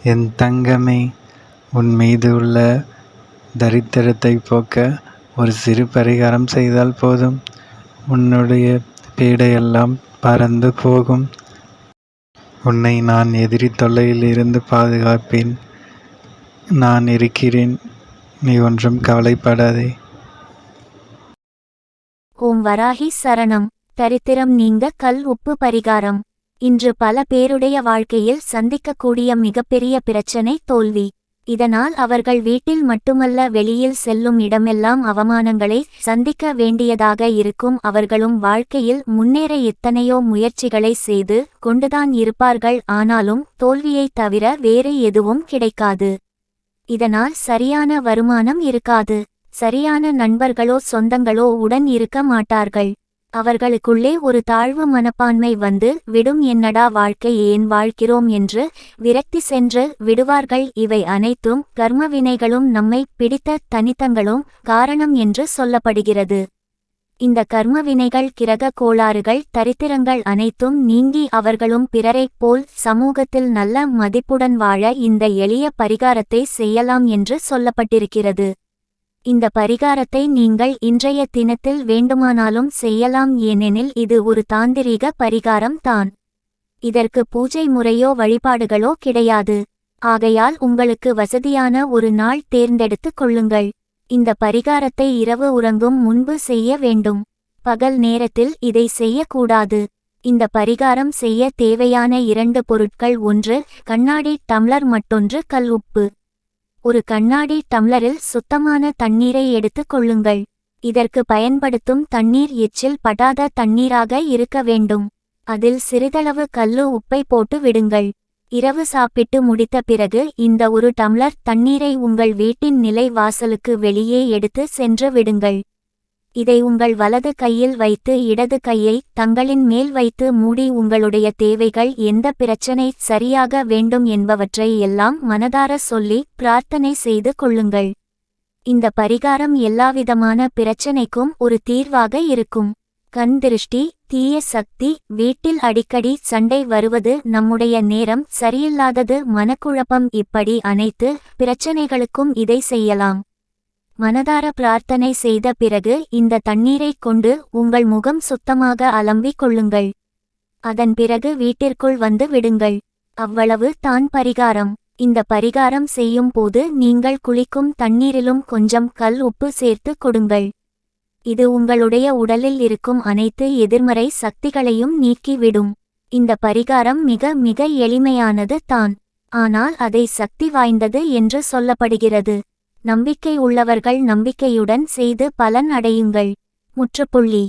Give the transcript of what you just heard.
என் தங்கமே, உன் மீது உள்ள தரித்திரத்தை போக்க ஒரு சிறு பரிகாரம் செய்தால் போதும். உன்னுடைய பீடையெல்லாம் பறந்து போகும். உன்னை நான் எதிரி தொல்லையில் இருந்து பாதுகாப்பேன். நான் இருக்கிறேன். நீ ஒன்றும் கவலைப்படாதே. ஓம் வராகி சரணம். தரித்திரம் நீங்க கல் உப்பு பரிகாரம். இன்று பல பேருடைய வாழ்க்கையில் சந்திக்கக்கூடிய மிகப்பெரிய பிரச்சனை தோல்வி. இதனால் அவர்கள் வீட்டில் மட்டுமல்ல வெளியில் செல்லும் இடமெல்லாம் அவமானங்களை சந்திக்க வேண்டியதாக இருக்கும். அவர்களும் வாழ்க்கையில் முன்னேற எத்தனையோ முயற்சிகளை செய்து கொண்டுதான் இருப்பார்கள். ஆனாலும் தோல்வியைத் தவிர வேறு எதுவும் கிடைக்காது. இதனால் சரியான வருமானம் இருக்காது. சரியான நண்பர்களோ சொந்தங்களோ உடன் இருக்க மாட்டார்கள். அவர்களுக்குள்ளே ஒரு தாழ்வு மனப்பான்மை வந்து விடும். என்னடா வாழ்க்கை, ஏன் வாழ்கிறோம் என்று விரக்தி சென்று விடுவார்கள். இவை அனைத்தும் கர்மவினைகளும் நம்மை பிடித்த தனித்தங்களும் காரணம் என்று சொல்லப்படுகிறது. இந்த கர்மவினைகள், கிரக கோளாறுகள், தரித்திரங்கள் அனைத்தும் நீங்கி அவர்களும் பிறரைப் போல் சமூகத்தில் நல்ல மதிப்புடன் வாழ இந்த எளிய பரிகாரத்தை செய்யலாம் என்று சொல்லப்பட்டிருக்கிறது. இந்த பரிகாரத்தை நீங்கள் இன்றைய தினத்தில் வேண்டுமானாலும் செய்யலாம். ஏனெனில் இது ஒரு தாந்திரீக பரிகாரம் தான். இதற்கு பூஜை முறையோ வழிபாடுகளோ கிடையாது. ஆகையால் உங்களுக்கு வசதியான ஒரு நாள் தேர்ந்தெடுத்து கொள்ளுங்கள். இந்த பரிகாரத்தை இரவு உறங்கும் முன்பு செய்ய வேண்டும். பகல் நேரத்தில் இதை செய்யக்கூடாது. இந்த பரிகாரம் செய்ய தேவையான 2 பொருட்கள்: 1 கண்ணாடி டம்ளர், மற்றொன்று கல் உப்பு. ஒரு கண்ணாடி டம்ளரில் சுத்தமான தண்ணீரை எடுத்துக் கொள்ளுங்கள். இதற்கு பயன்படுத்தும் தண்ணீர் எச்சில் படாத தண்ணீராக இருக்க வேண்டும். அதில் சிறிதளவு கல்லு உப்பை போட்டு விடுங்கள். இரவு சாப்பிட்டு முடித்த பிறகு இந்த 1 டம்ளர் தண்ணீரை உங்கள் வீட்டின் நிலை வாசலுக்கு வெளியே எடுத்து சென்று விடுங்கள். இதை உங்கள் வலது கையில் வைத்து இடது கையை தங்களின் மேல் வைத்து மூடி உங்களுடைய தேவைகள், எந்த பிரச்சனை சரியாக வேண்டும் என்பவற்றை எல்லாம் மனதார சொல்லி பிரார்த்தனை செய்து கொள்ளுங்கள். இந்த பரிகாரம் எல்லாவிதமான பிரச்சனைக்கும் ஒரு தீர்வாக இருக்கும். கண் திருஷ்டி, தீய சக்தி, வீட்டில் அடிக்கடி சண்டை வருவது, நம்முடைய நேரம் சரியில்லாதது, மனக்குழப்பம், இப்படி அனைத்து பிரச்சனைகளுக்கும் இதை செய்யலாம். மனதார பிரார்த்தனை செய்த பிறகு இந்த தண்ணீரைக் கொண்டு உங்கள் முகம் சுத்தமாக அலம்பிக் கொள்ளுங்கள். அதன் பிறகு வீட்டிற்குள் வந்து விடுங்கள். அவ்வளவு தான் பரிகாரம். இந்த பரிகாரம் செய்யும் போது நீங்கள் குளிக்கும் தண்ணீரிலும் கொஞ்சம் கல் உப்பு சேர்த்து கொடுங்கள். இது உங்களுடைய உடலில் இருக்கும் அனைத்து எதிர்மறை சக்திகளையும் நீக்கிவிடும். இந்த பரிகாரம் மிக மிக எளிமையானது தான். ஆனால் அதை சக்தி வாய்ந்தது என்று சொல்லப்படுகிறது. நம்பிக்கை உள்ளவர்கள் நம்பிக்கையுடன் செய்து பலன் அடையுங்கள். முற்றுப்புள்ளி.